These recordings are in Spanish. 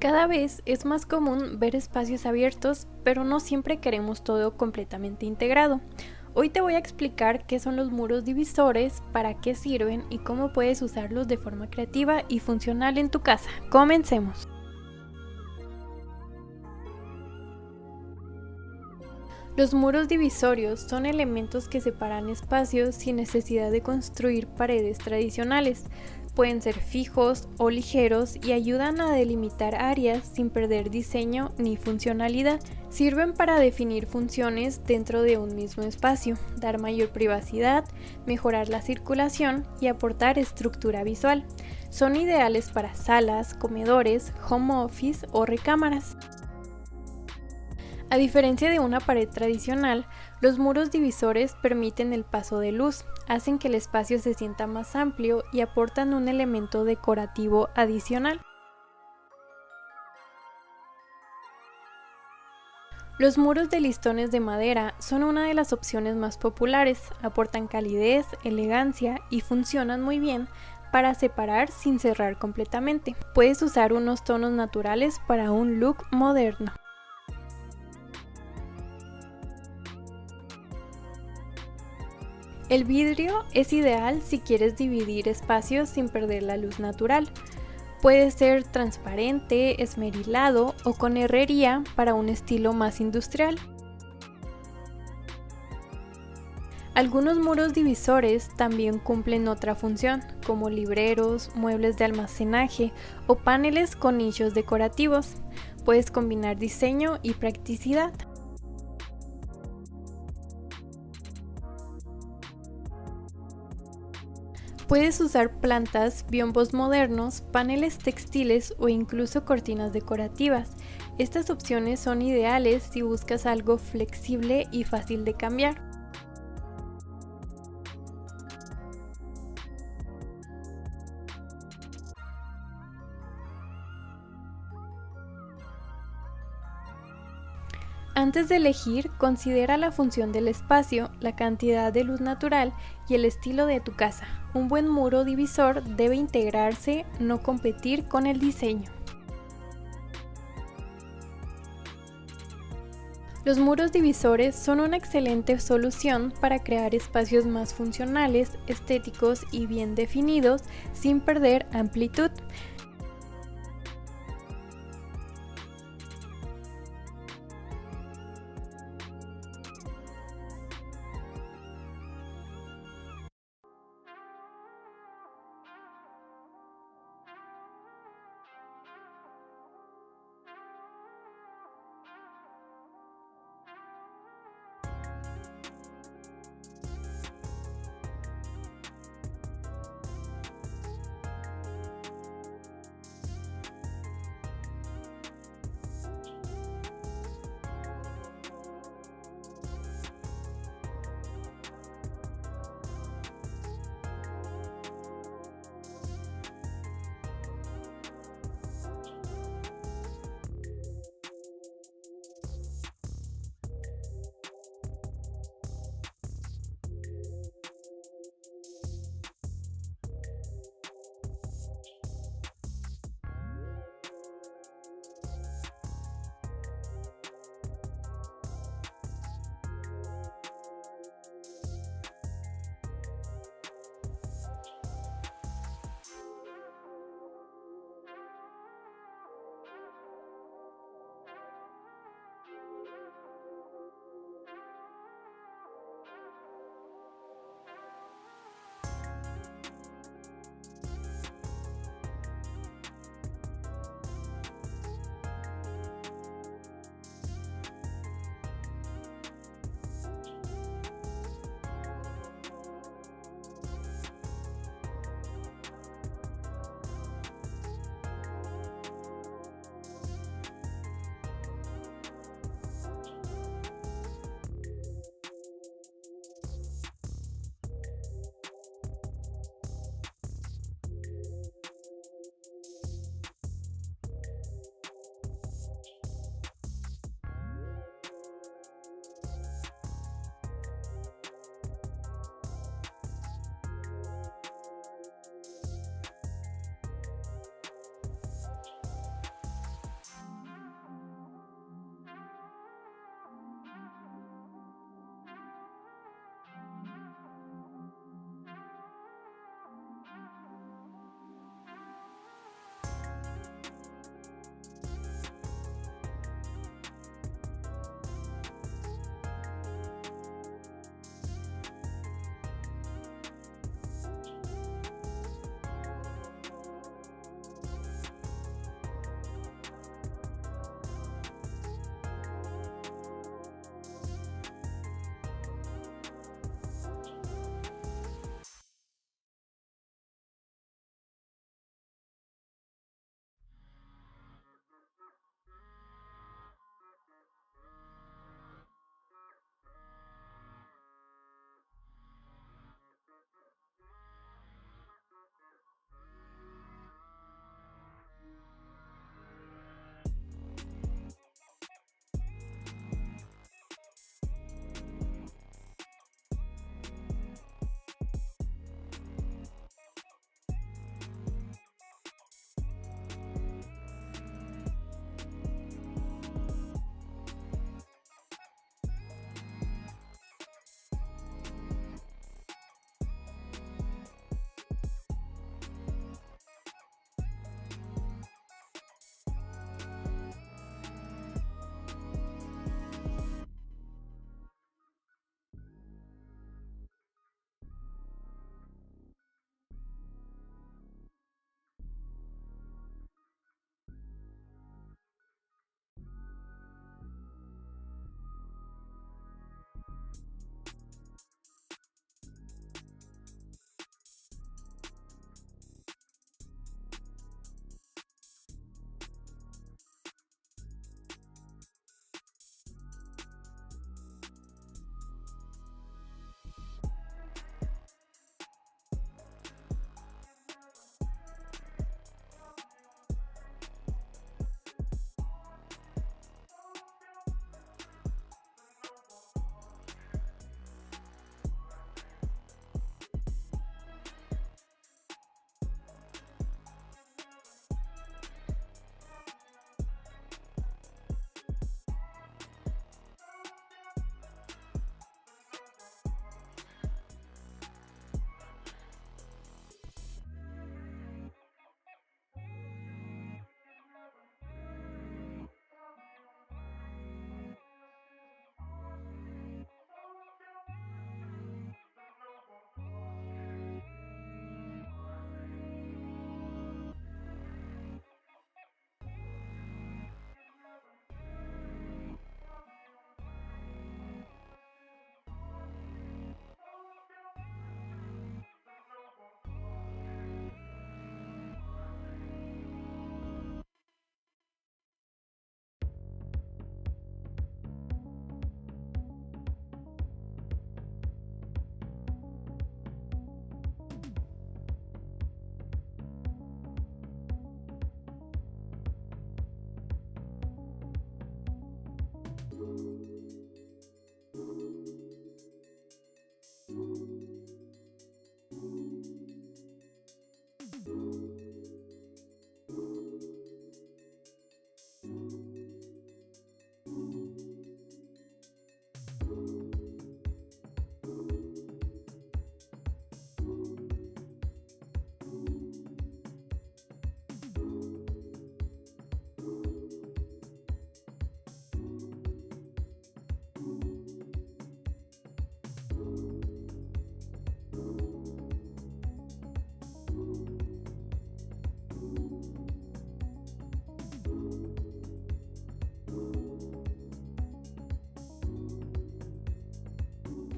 Cada vez es más común ver espacios abiertos, pero no siempre queremos todo completamente integrado. Hoy te voy a explicar qué son los muros divisores, para qué sirven y cómo puedes usarlos de forma creativa y funcional en tu casa. Comencemos. Los muros divisorios son elementos que separan espacios sin necesidad de construir paredes tradicionales. Pueden ser fijos o ligeros y ayudan a delimitar áreas sin perder diseño ni funcionalidad. Sirven para definir funciones dentro de un mismo espacio, dar mayor privacidad, mejorar la circulación y aportar estructura visual. Son ideales para salas, comedores, home office o recámaras. A diferencia de una pared tradicional, los muros divisores permiten el paso de luz, hacen que el espacio se sienta más amplio y aportan un elemento decorativo adicional. Los muros de listones de madera son una de las opciones más populares, aportan calidez, elegancia y funcionan muy bien para separar sin cerrar completamente. Puedes usar unos tonos naturales para un look moderno. El vidrio es ideal si quieres dividir espacios sin perder la luz natural. Puede ser transparente, esmerilado o con herrería para un estilo más industrial. Algunos muros divisores también cumplen otra función, como libreros, muebles de almacenaje o paneles con nichos decorativos. Puedes combinar diseño y practicidad. Puedes usar plantas, biombos modernos, paneles textiles o incluso cortinas decorativas. Estas opciones son ideales si buscas algo flexible y fácil de cambiar. Antes de elegir, considera la función del espacio, la cantidad de luz natural y el estilo de tu casa. Un buen muro divisor debe integrarse, no competir con el diseño. Los muros divisores son una excelente solución para crear espacios más funcionales, estéticos y bien definidos sin perder amplitud.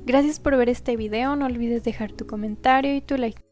Gracias por ver este video, no olvides dejar tu comentario y tu like.